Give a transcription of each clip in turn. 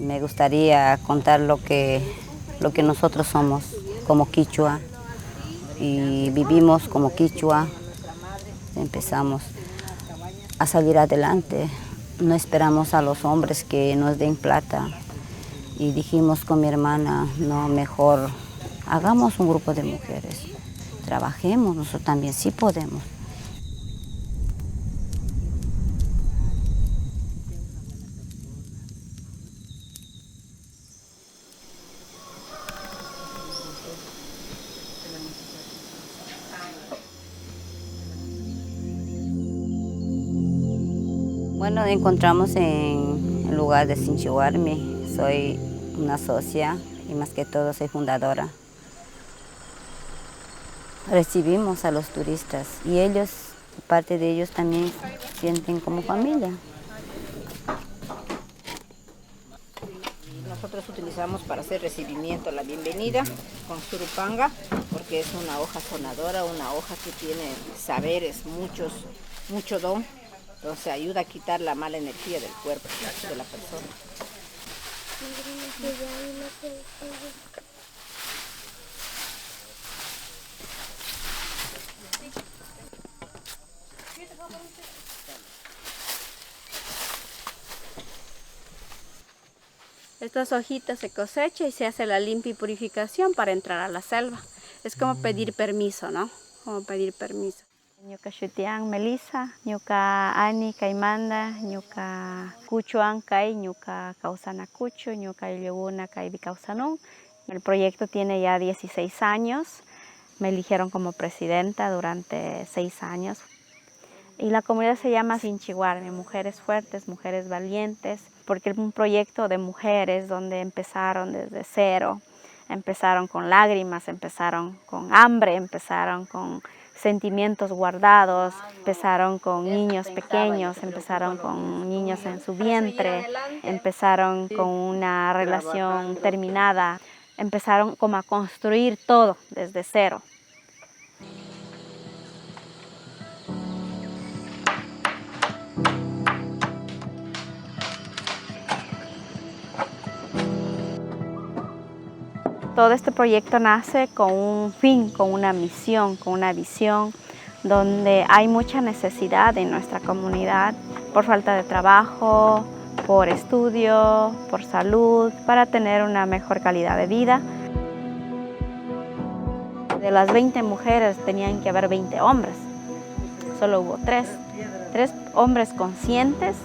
Me gustaría contar lo que nosotros somos como quichua y vivimos como quichua. Empezamos a salir adelante, no esperamos a los hombres que nos den plata y dijimos con mi hermana, no, mejor hagamos un grupo de mujeres, trabajemos, nosotros también sí podemos. Bueno, encontramos en el lugar de Sinchihuarmi. Soy una socia y más que todo soy fundadora. Recibimos a los turistas y ellos, parte de ellos también sienten como familia. Nosotros utilizamos para hacer recibimiento la bienvenida con surupanga, porque es una hoja sonadora, una hoja que tiene saberes, mucho don. Entonces ayuda a quitar la mala energía del cuerpo de la persona. Estas hojitas se cosecha y se hace la limpia y purificación para entrar a la selva. Es como pedir permiso, ¿no? Como pedir permiso. Ñuka Xutian Melissa, ñuka Ani Caimanda, ñuka Cuchuan Kai, ñuka Causana Cucho, ñuka Illeguna Kai Causanun. El proyecto tiene ya 16 años. Me eligieron como presidenta durante 6 años. Y la comunidad se llama Sinchihuarmi, Mujeres Fuertes, Mujeres Valientes, porque es un proyecto de mujeres donde empezaron desde cero. Empezaron con lágrimas, empezaron con hambre, empezaron con sentimientos guardados, empezaron con niños pequeños, empezaron con niños en su vientre, empezaron con una relación terminada, empezaron como a construir todo desde cero. Todo este proyecto nace con un fin, con una misión, con una visión, donde hay mucha necesidad en nuestra comunidad por falta de trabajo, por estudio, por salud, para tener una mejor calidad de vida. De las 20 mujeres tenían que haber 20 hombres, solo hubo 3 hombres conscientes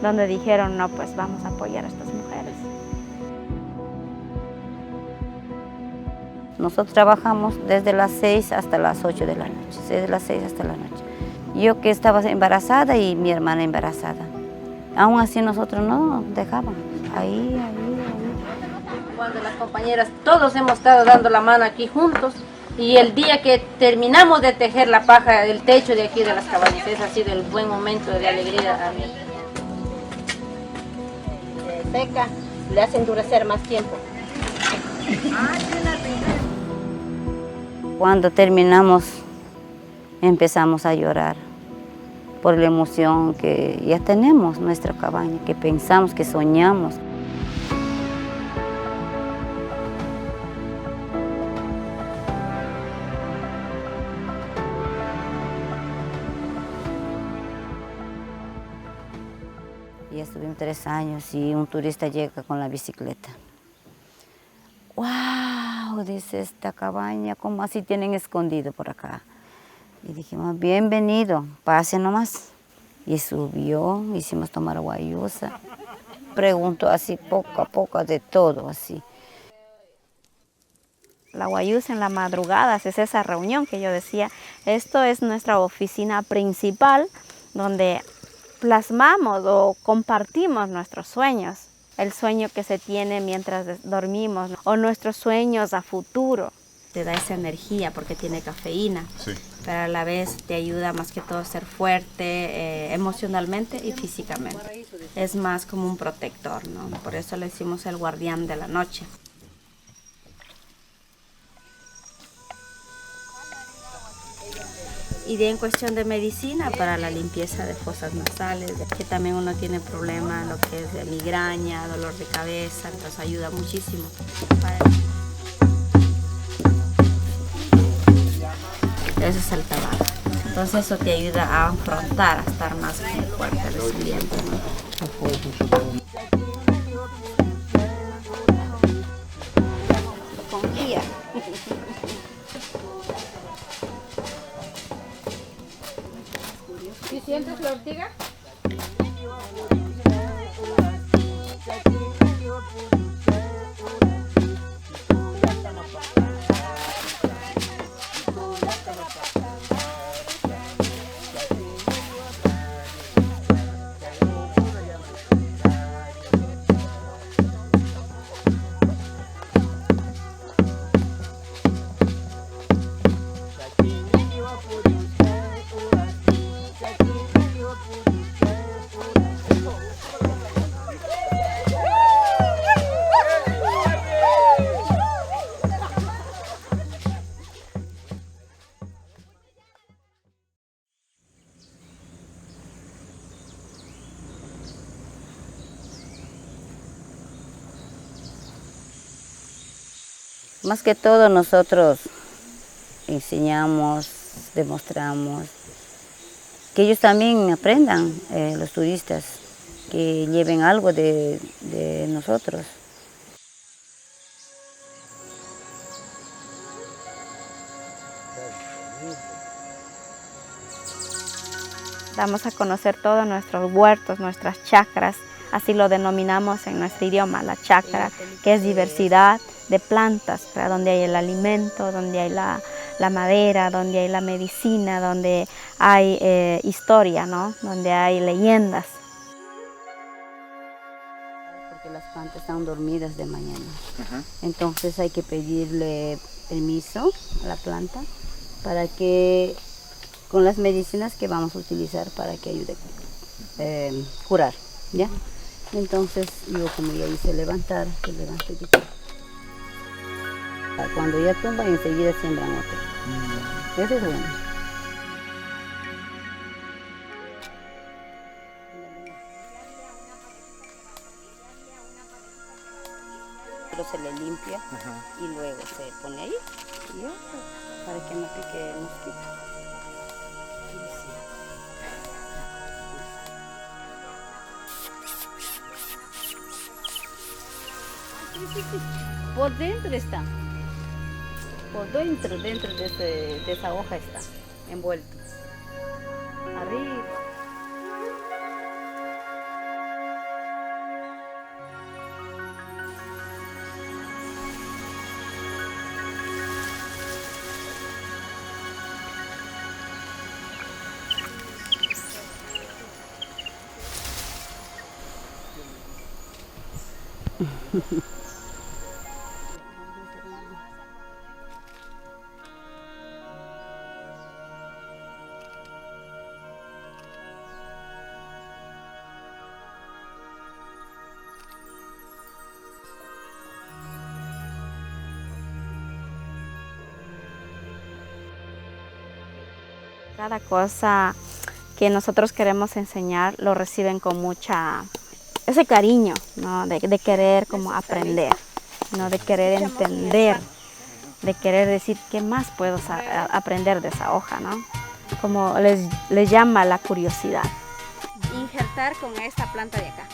donde dijeron, no, pues vamos a apoyar a estas mujeres. Nosotros trabajamos desde las 6 hasta las 8 de la noche, desde las 6 hasta la noche. Yo que estaba embarazada y mi hermana embarazada. Aún así nosotros no dejábamos, ahí. Cuando las compañeras, todos hemos estado dando la mano aquí juntos, y el día que terminamos de tejer la paja del techo de aquí de las cabañas, ese ha sido el buen momento de alegría a mí. Seca, le hace endurecer más tiempo. Cuando terminamos empezamos a llorar por la emoción que ya tenemos nuestra cabaña, que pensamos, que soñamos. Ya estuvimos 3 años y un turista llega con la bicicleta. ¡Wow! Dice, esta cabaña, ¿cómo así tienen escondido por acá? Y dijimos, bienvenido, pase nomás. Y subió, hicimos tomar guayusa. Preguntó así poco a poco de todo, así. La guayusa en la madrugada es esa reunión que yo decía, esto es nuestra oficina principal donde plasmamos o compartimos nuestros sueños, el sueño que se tiene mientras dormimos o nuestros sueños a futuro. Te da esa energía porque tiene cafeína, sí, pero a la vez te ayuda más que todo a ser fuerte emocionalmente y físicamente. Es más como un protector, ¿no? Por eso le decimos el guardián de la noche. Y de en cuestión de medicina para la limpieza de fosas nasales, que también uno tiene problemas, lo que es de migraña, dolor de cabeza, entonces ayuda muchísimo. Eso es el tabaco. Entonces eso te ayuda a afrontar, a estar más fuerte, resiliente, ¿no? Confía. ¿Sí sientes la ortiga? Más que todo nosotros enseñamos, demostramos, que ellos también aprendan, los turistas, que lleven algo de nosotros. Damos a conocer todos nuestros huertos, nuestras chacras, así lo denominamos en nuestro idioma, la chacra, que es diversidad de plantas, donde hay el alimento, donde hay la madera, donde hay la medicina, donde hay historia, ¿no? Donde hay leyendas. Porque las plantas están dormidas de mañana. Entonces hay que pedirle permiso a la planta para que, con las medicinas que vamos a utilizar para que ayude a curar, ¿ya? Entonces yo, como ya hice levantar, que levanto y quito. Cuando ya tumban, enseguida siembran otro. Eso es bueno. Pero se le limpia y luego se pone ahí y ya, para que no pique el mosquito. Por dentro está. Por dentro de esa hoja está envuelto. Arriba. Cada cosa que nosotros queremos enseñar lo reciben con ese cariño, ¿no? de querer como aprender, ¿no? De querer entender, de querer decir qué más puedo aprender de esa hoja, ¿no? Como les llama la curiosidad. Injertar con esta planta de acá.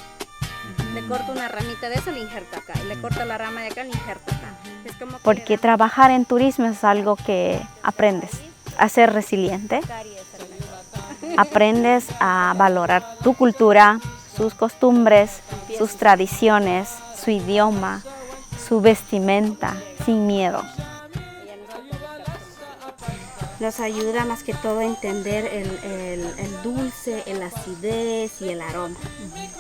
Le corto una ramita de eso, le injerto acá. Y le corto la rama de acá, le injerto acá. Es como porque trabajar en turismo es algo que aprendes a ser resiliente. Aprendes a valorar tu cultura, sus costumbres, sus tradiciones, su idioma, su vestimenta, sin miedo. Nos ayuda más que todo a entender el dulce, la acidez y el aroma.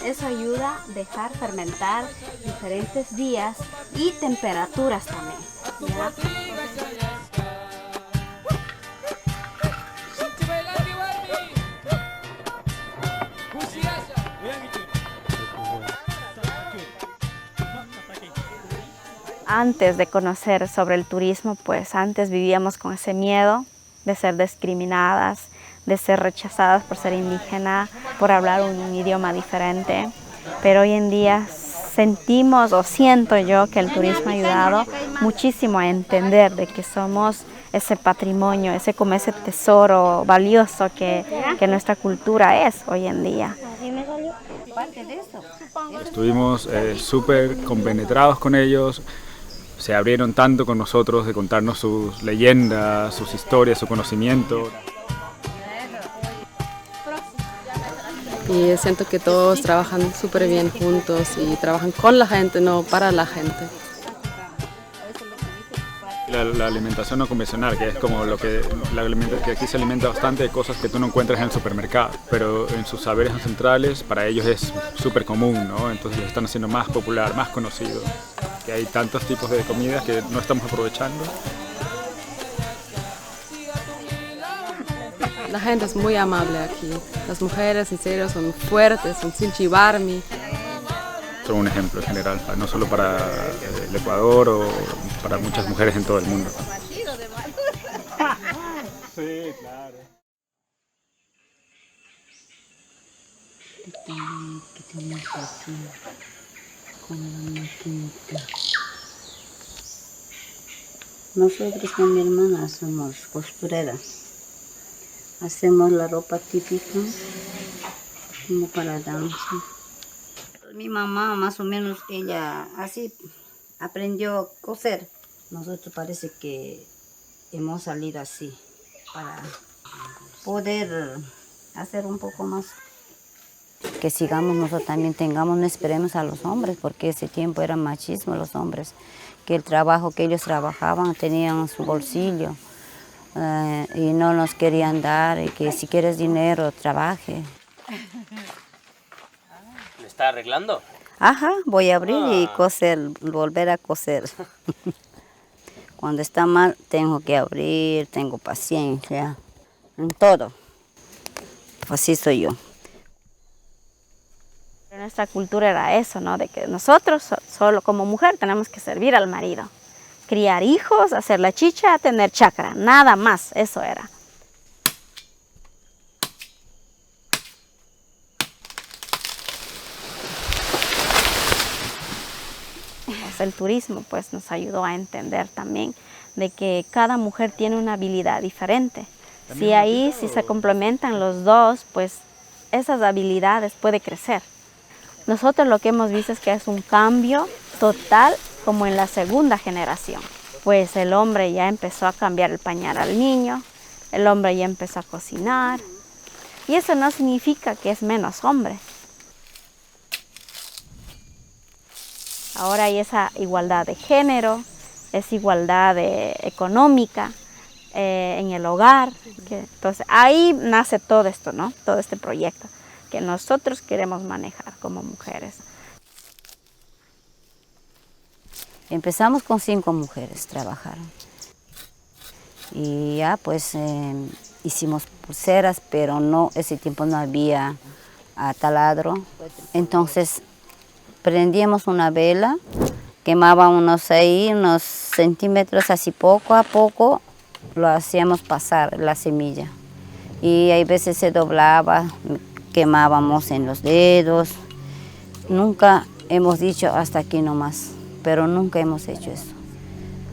Eso ayuda a dejar fermentar diferentes días y temperaturas también, ¿ya? Antes de conocer sobre el turismo, pues antes vivíamos con ese miedo de ser discriminadas, de ser rechazadas por ser indígena, por hablar un idioma diferente. Pero hoy en día sentimos o siento yo que el turismo ha ayudado muchísimo a entender de que somos ese patrimonio, como ese tesoro valioso que nuestra cultura es hoy en día. Estuvimos súper compenetrados con ellos, se abrieron tanto con nosotros de contarnos sus leyendas, sus historias, su conocimiento. Y siento que todos trabajan súper bien juntos y trabajan con la gente, no para la gente. La alimentación no convencional, que es como que aquí se alimenta bastante de cosas que tú no encuentras en el supermercado, pero en sus saberes ancestrales para ellos es súper común, ¿no? Entonces lo están haciendo más popular, más conocido, que hay tantos tipos de comidas que no estamos aprovechando. La gente es muy amable aquí, las mujeres en serio son fuertes, son sin chivarmi. Son un ejemplo en general, no solo para el Ecuador o para muchas mujeres en todo el mundo. Sí, claro. Nosotros con mi hermana somos costureras. Hacemos la ropa típica como para danza. Mi mamá más o menos ella así aprendió a coser. Nosotros parece que hemos salido así para poder hacer un poco más. Que sigamos nosotros también tengamos, no esperemos a los hombres, porque ese tiempo era machismo los hombres, que el trabajo que ellos trabajaban tenían su bolsillo y no nos querían dar, y que si quieres dinero, trabaje. ¿Me está arreglando? Ajá, voy a abrir y coser, volver a coser. Cuando está mal tengo que abrir, tengo paciencia, en todo. Así soy yo. Nuestra cultura era eso, ¿no? De que nosotros solo como mujer tenemos que servir al marido, criar hijos, hacer la chicha, tener chacra, nada más, eso era. El turismo pues nos ayudó a entender también de que cada mujer tiene una habilidad diferente. Si se complementan los dos, pues esas habilidades pueden crecer. Nosotros lo que hemos visto es que es un cambio total como en la segunda generación. Pues el hombre ya empezó a cambiar el pañal al niño, el hombre ya empezó a cocinar. Y eso no significa que es menos hombre. Ahora hay esa igualdad de género, esa igualdad económica en el hogar. Entonces ahí nace todo esto, ¿no? Todo este proyecto que nosotros queremos manejar como mujeres. Empezamos con 5 mujeres trabajaron. Y ya pues hicimos pulseras, pero no, ese tiempo no había taladro. Entonces prendíamos una vela, quemaba unos centímetros, así poco a poco lo hacíamos pasar la semilla. Y hay veces se doblaba, quemábamos en los dedos. Nunca hemos dicho hasta aquí nomás, pero nunca hemos hecho eso.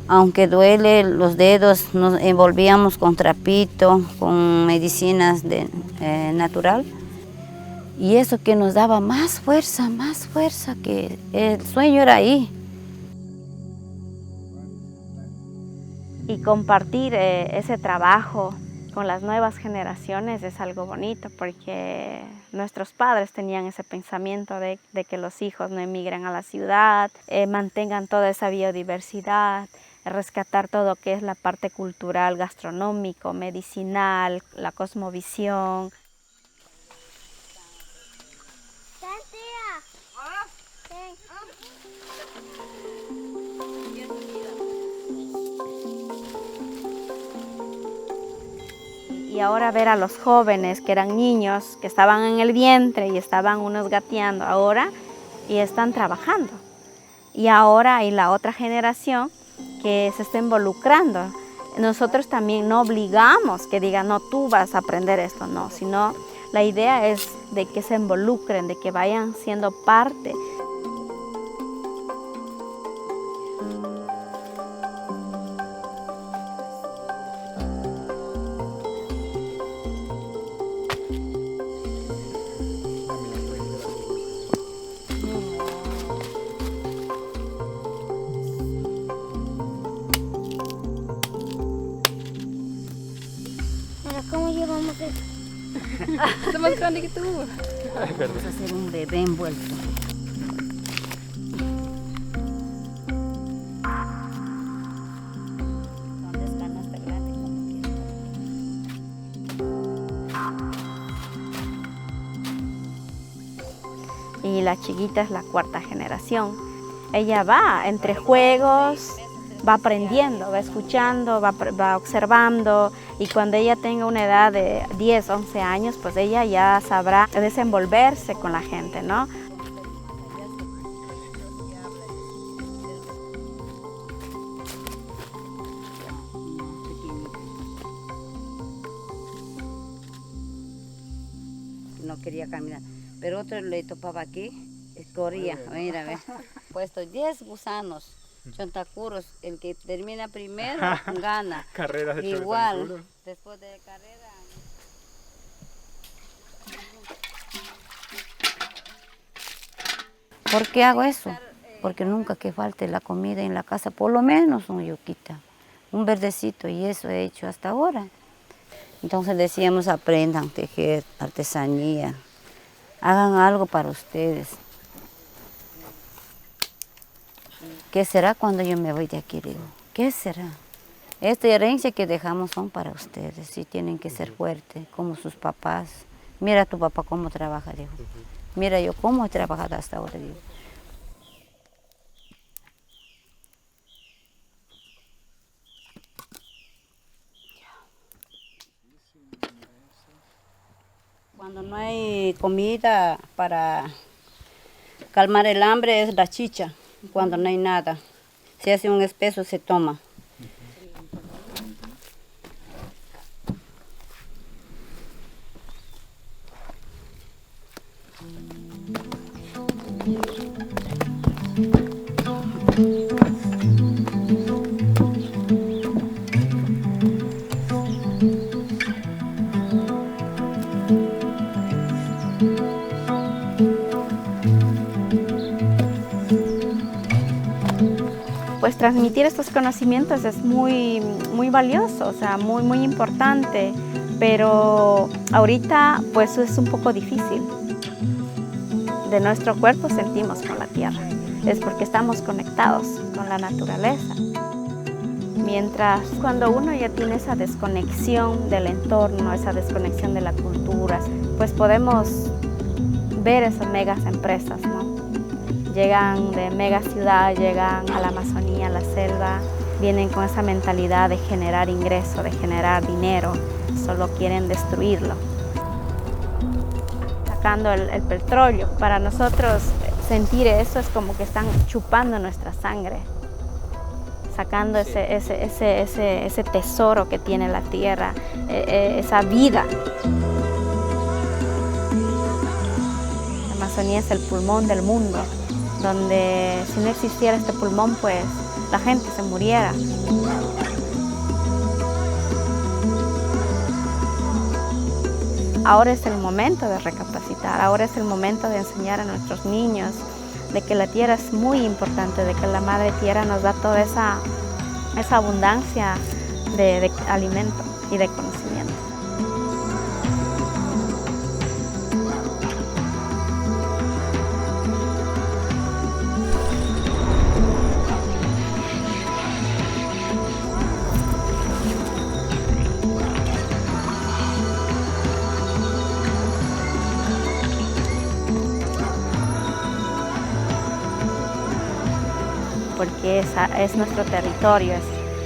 Aunque duele los dedos, nos envolvíamos con trapito, con medicinas natural. Y eso que nos daba más fuerza, que el sueño era ahí. Y compartir ese trabajo con las nuevas generaciones es algo bonito, porque nuestros padres tenían ese pensamiento de que los hijos no emigren a la ciudad, mantengan toda esa biodiversidad, rescatar todo lo que es la parte cultural, gastronómico, medicinal, la cosmovisión. Y ahora ver a los jóvenes que eran niños, que estaban en el vientre y estaban unos gateando ahora y están trabajando. Y ahora hay la otra generación que se está involucrando nosotros también no obligamos que digan, no, tú vas a aprender esto, no, sino la idea es de que se involucren, de que vayan siendo parte. ¿Cómo llevamos esto? Está más grande que tú. Vamos a hacer un bebé envuelto. Donde es canasta grande, como quieras. Y la chiquita es la 4ª generación. Ella va entre juegos, va aprendiendo, va escuchando, va observando, y cuando ella tenga una edad de 10, 11 años, pues ella ya sabrá desenvolverse con la gente, ¿no? No quería caminar, pero otro le topaba aquí, corría, mira, ve. Puesto 10 gusanos, chontacuros, el que termina primero gana. Carreras de igual, chontacuro. después de carrera. ¿Por qué hago eso? Porque nunca que falte la comida en la casa, por lo menos un yuquita, un verdecito, y eso he hecho hasta ahora. Entonces decíamos, aprendan a tejer, artesanía, hagan algo para ustedes. ¿Qué será cuando yo me voy de aquí? Digo, ¿qué será? Esta herencia que dejamos son para ustedes y tienen que ser fuertes, como sus papás. Mira a tu papá cómo trabaja, digo. Mira yo cómo he trabajado hasta ahora, digo. Cuando no hay comida para calmar el hambre es la chicha, cuando no hay nada. Se hace un espeso, se toma. Pues transmitir estos conocimientos es muy valioso, o sea, muy importante, pero ahorita pues es un poco difícil. De nuestro cuerpo sentimos con la tierra, es porque estamos conectados con la naturaleza. Mientras cuando uno ya tiene esa desconexión del entorno, esa desconexión de la cultura, pues podemos ver esas megas empresas, ¿no? Llegan de mega ciudad, llegan a la Amazonía, a la selva, vienen con esa mentalidad de generar ingreso, de generar dinero, solo quieren destruirlo. Sacando el petróleo, para nosotros sentir eso es como que están chupando nuestra sangre, sacando ese tesoro que tiene la tierra, esa vida. La Amazonía es el pulmón del mundo, donde si no existiera este pulmón, pues la gente se muriera. Ahora es el momento de recapacitar, ahora es el momento de enseñar a nuestros niños de que la tierra es muy importante, de que la madre tierra nos da toda esa abundancia de alimento y de conocimiento. Porque es nuestro territorio, es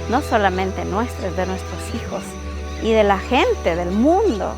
no solamente nuestro, es de nuestros hijos y de la gente del mundo.